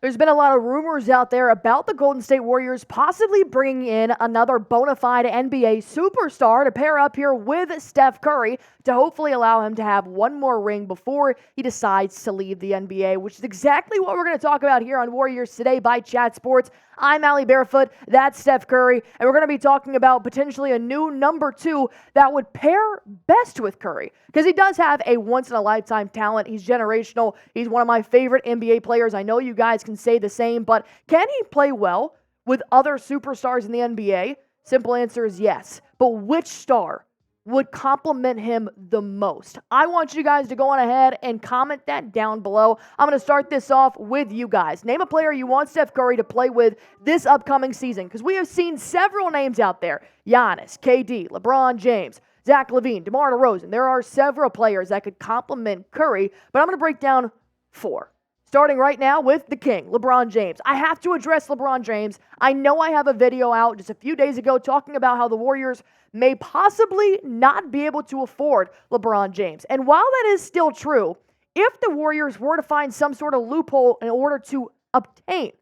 There's been a lot of rumors out there about the Golden State Warriors possibly bringing in another bona fide NBA superstar to pair up here with Steph Curry to hopefully allow him to have one more ring before he decides to leave the NBA, which is exactly what we're going to talk about here on Warriors Today by Chat Sports. I'm Allie Barefoot, that's Steph Curry, and we're going to be talking about potentially a new number two that would pair best with Curry, because he does have a once-in-a-lifetime talent. He's generational. He's one of my favorite NBA players. I know you guys can say the same, but can he play well with other superstars in the NBA? Simple answer is yes. But which star would complement him the most? I want you guys to go on ahead and comment that down below. I'm going to start this off with you guys. Name a player you want Steph Curry to play with this upcoming season, because we have seen several names out there. Giannis, KD, LeBron James, Zach LaVine, DeMar DeRozan. There are several players that could complement Curry, but I'm going to break down 4. Starting right now with the king, LeBron James. I have to address LeBron James. I know I have a video out just a few days ago talking about how the Warriors may possibly not be able to afford LeBron James. And while that is still true, if the Warriors were to find some sort of loophole in order to obtain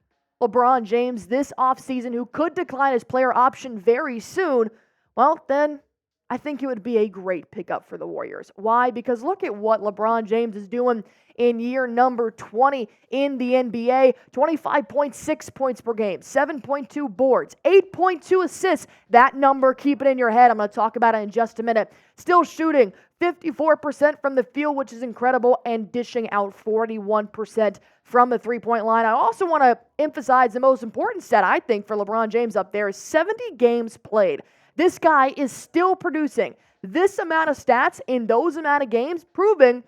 LeBron James this offseason, who could decline his player option very soon, well, then I think it would be a great pickup for the Warriors. Why? Because look at what LeBron James is doing in year number 20 in the NBA. 25.6 points per game, 7.2 boards, 8.2 assists. That number, keep it in your head. I'm going to talk about it in just a minute. Still shooting 54% from the field, which is incredible, and dishing out 41% from the three-point line. I also want to emphasize the most important stat, I think, for LeBron James up there is 70 games played. This guy is still producing this amount of stats in those amount of games, proving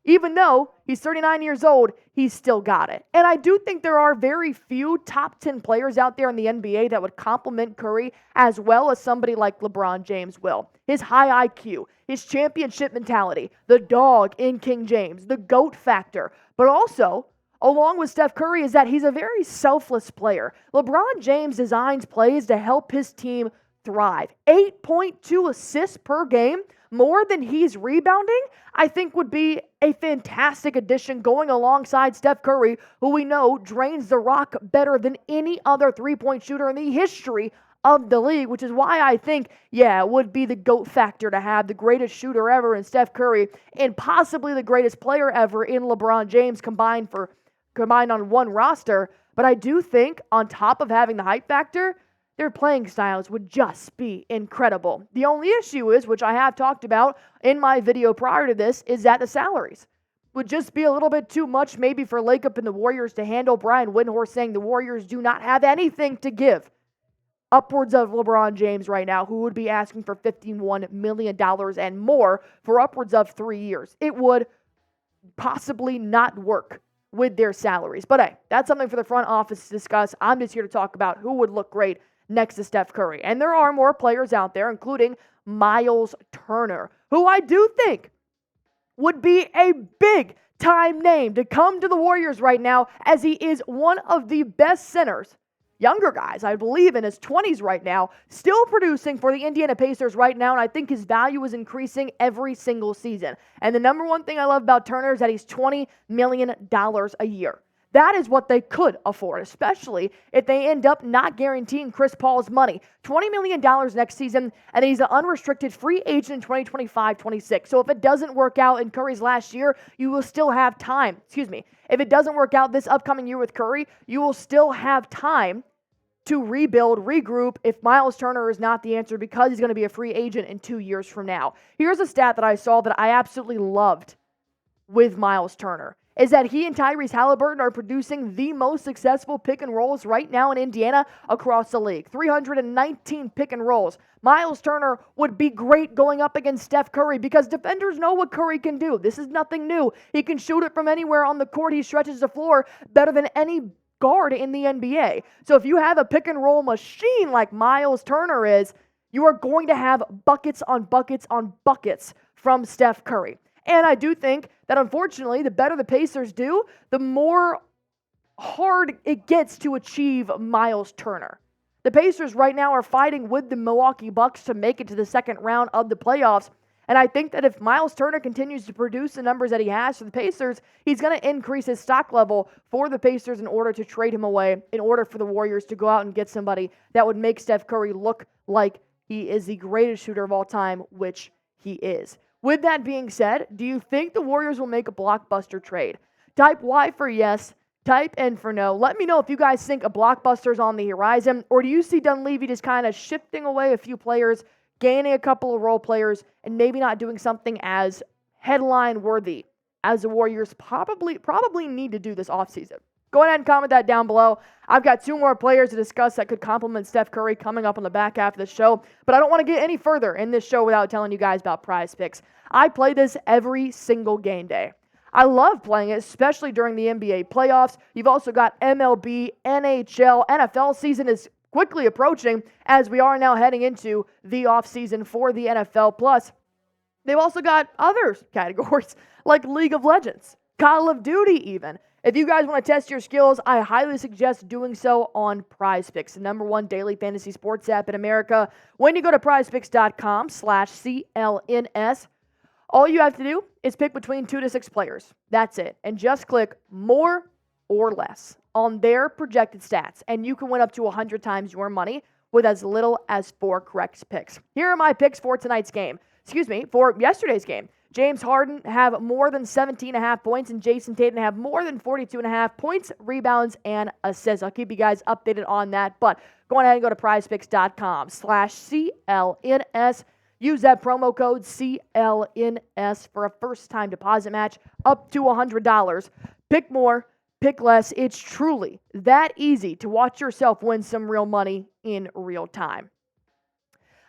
even though he's 39 years old, he's still got it. And I do think there are very few top 10 players out there in the NBA that would complement Curry as well as somebody like LeBron James will. His high IQ, his championship mentality, the dog in King James, the GOAT factor, but also along with Steph Curry is that he's a very selfless player. LeBron James designs plays to help his team thrive. 8.2 assists per game, more than he's rebounding, I think would be a fantastic addition going alongside Steph Curry, who we know drains the rock better than any other three-point shooter in the history of the league, which is why I think, it would be the GOAT factor to have the greatest shooter ever in Steph Curry and possibly the greatest player ever in LeBron James combined on one roster. But I do think on top of having the hype factor, their playing styles would just be incredible. The only issue is, which I have talked about in my video prior to this, is that the salaries would just be a little bit too much maybe for Lakeup and the Warriors to handle. Brian Windhorst saying the Warriors do not have anything to give upwards of LeBron James right now, who would be asking for $51 million and more for upwards of 3 years. It would possibly not work with their salaries. But hey, that's something for the front office to discuss. I'm just here to talk about who would look great next to Steph Curry. And there are more players out there, including Miles Turner, who I do think would be a big-time name to come to the Warriors right now, as he is one of the best centers, younger guys, I believe in his 20s right now, still producing for the Indiana Pacers right now, and I think his value is increasing every single season. And the number one thing I love about Turner is that he's $20 million a year. That is what they could afford, especially if they end up not guaranteeing Chris Paul's money. $20 million next season, and he's an unrestricted free agent in 2025-26. So if it doesn't work out in Curry's last year, you will still have time. If it doesn't work out this upcoming year with Curry, you will still have time to rebuild, regroup if Miles Turner is not the answer, because he's going to be a free agent in 2 years from now. Here's a stat that I saw that I absolutely loved with Miles Turner, is that he and Tyrese Halliburton are producing the most successful pick and rolls right now in Indiana across the league. 319 pick and rolls. Miles Turner would be great going up against Steph Curry because defenders know what Curry can do. This is nothing new. He can shoot it from anywhere on the court. He stretches the floor better than any guard in the NBA. So if you have a pick and roll machine like Miles Turner is, you are going to have buckets on buckets on buckets from Steph Curry. And I do think that, unfortunately, the better the Pacers do, the more hard it gets to achieve Miles Turner. The Pacers right now are fighting with the Milwaukee Bucks to make it to the second round of the playoffs. And I think that if Miles Turner continues to produce the numbers that he has for the Pacers, he's going to increase his stock level for the Pacers in order to trade him away, in order for the Warriors to go out and get somebody that would make Steph Curry look like he is the greatest shooter of all time, which he is. With that being said, do you think the Warriors will make a blockbuster trade? Type Y for yes, type N for no. Let me know if you guys think a blockbuster is on the horizon, or do you see Dunleavy just kind of shifting away a few players, gaining a couple of role players, and maybe not doing something as headline-worthy as the Warriors probably need to do this offseason? Go ahead and comment that down below. I've got 2 more players to discuss that could complement Steph Curry coming up on the back half of the show, but I don't want to get any further in this show without telling you guys about Prize Picks. I play this every single game day. I love playing it, especially during the NBA playoffs. You've also got MLB, NHL, NFL season is quickly approaching as we are now heading into the offseason for the NFL. Plus, they've also got other categories like League of Legends, Call of Duty even. If you guys want to test your skills, I highly suggest doing so on Prize Picks, the #1 daily fantasy sports app in America. When you go to prizepicks.com/CLNS, all you have to do is pick between 2 to 6 players. That's it. And just click more or less on their projected stats, and you can win up to 100 times your money with as little as 4 correct picks. Here are my picks for yesterday's game. James Harden have more than 17.5 points, and Jason Tatum have more than 42.5 points, rebounds, and assists. I'll keep you guys updated on that, but go ahead and go to prizepicks.com/CLNS. Use that promo code CLNS for a first-time deposit match up to $100. Pick more, pick less. It's truly that easy to watch yourself win some real money in real time.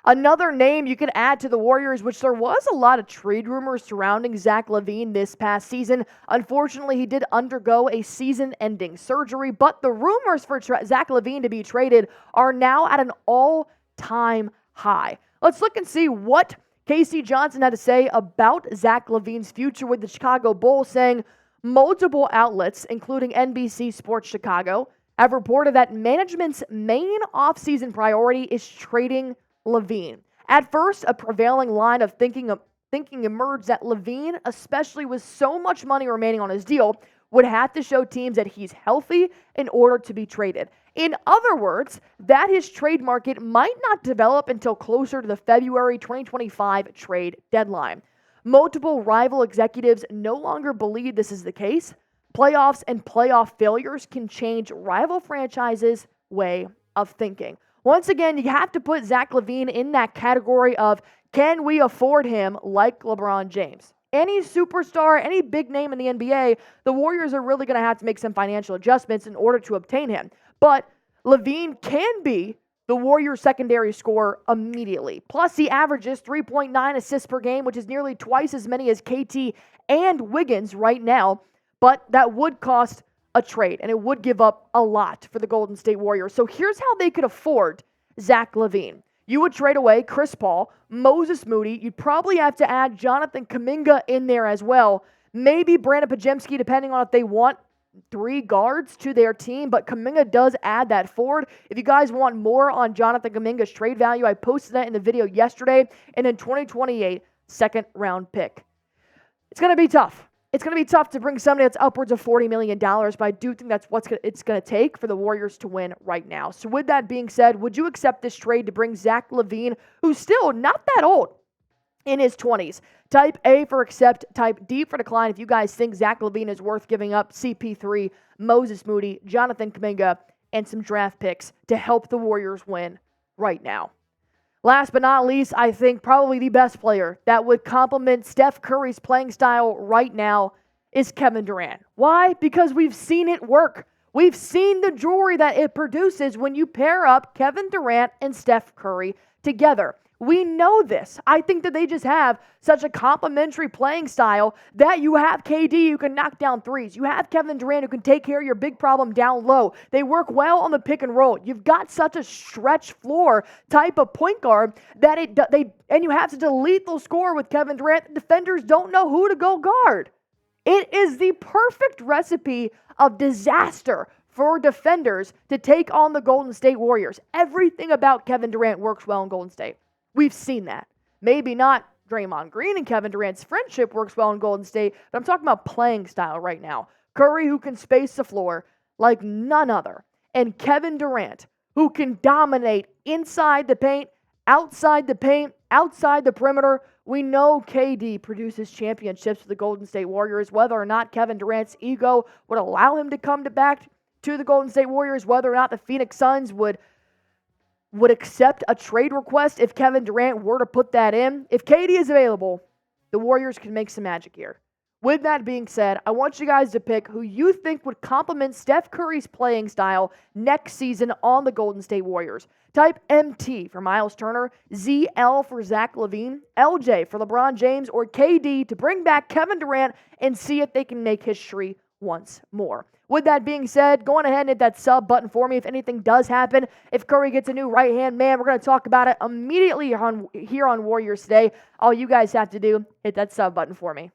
Another name you can add to the Warriors, which there was a lot of trade rumors surrounding Zach LaVine this past season. Unfortunately, he did undergo a season-ending surgery, but the rumors for Zach LaVine to be traded are now at an all-time high. Let's look and see what K.C. Johnson had to say about Zach LaVine's future with the Chicago Bulls, saying multiple outlets, including NBC Sports Chicago, have reported that management's main offseason priority is trading LaVine. At first, a prevailing line of thinking emerged that LaVine, especially with so much money remaining on his deal, would have to show teams that he's healthy in order to be traded. In other words, that his trade market might not develop until closer to the February 2025 trade deadline. Multiple rival executives no longer believe this is the case. Playoffs and playoff failures can change rival franchises' way of thinking. Once again, you have to put Zach LaVine in that category of, can we afford him like LeBron James? Any superstar, any big name in the NBA, the Warriors are really going to have to make some financial adjustments in order to obtain him. But LaVine can be the Warriors' secondary scorer immediately. Plus, he averages 3.9 assists per game, which is nearly twice as many as KT and Wiggins right now. But that would cost a trade, and it would give up a lot for the Golden State Warriors. So here's how they could afford Zach LaVine. You would trade away Chris Paul, Moses Moody. You'd probably have to add Jonathan Kuminga in there as well. Maybe Brandon Podziemski, depending on if they want 3 guards to their team, but Kuminga does add that forward. If you guys want more on Jonathan Kuminga's trade value, I posted that in the video yesterday, and in 2028 second-round pick. It's going to be tough. It's going to be tough to bring somebody that's upwards of $40 million, but I do think that's what it's going to take for the Warriors to win right now. So with that being said, would you accept this trade to bring Zach LaVine, who's still not that old, in his 20s? Type A for accept, type D for decline if you guys think Zach LaVine is worth giving up CP3, Moses Moody, Jonathan Kuminga, and some draft picks to help the Warriors win right now. Last but not least, I think probably the best player that would complement Steph Curry's playing style right now is Kevin Durant. Why? Because we've seen it work. We've seen the jewelry that it produces when you pair up Kevin Durant and Steph Curry together. We know this. I think that they just have such a complementary playing style that you have KD who can knock down threes. You have Kevin Durant who can take care of your big problem down low. They work well on the pick and roll. You've got such a stretch floor type of point guard that and you have such a lethal score with Kevin Durant. The defenders don't know who to go guard. It is the perfect recipe of disaster for defenders to take on the Golden State Warriors. Everything about Kevin Durant works well in Golden State. We've seen that. Maybe not Draymond Green and Kevin Durant's friendship works well in Golden State, but I'm talking about playing style right now. Curry, who can space the floor like none other, and Kevin Durant, who can dominate inside the paint, outside the perimeter. We know KD produces championships for the Golden State Warriors. Whether or not Kevin Durant's ego would allow him to come back to the Golden State Warriors, whether or not the Phoenix Suns would accept a trade request if Kevin Durant were to put that in. If KD is available, the Warriors can make some magic here. With that being said, I want you guys to pick who you think would complement Steph Curry's playing style next season on the Golden State Warriors. Type MT for Miles Turner, ZL for Zach LaVine, LJ for LeBron James, or KD to bring back Kevin Durant and see if they can make history once more. With that being said, go on ahead and hit that sub button for me if anything does happen. If Curry gets a new right-hand man, we're going to talk about it immediately here on Warriors Today. All you guys have to do, hit that sub button for me.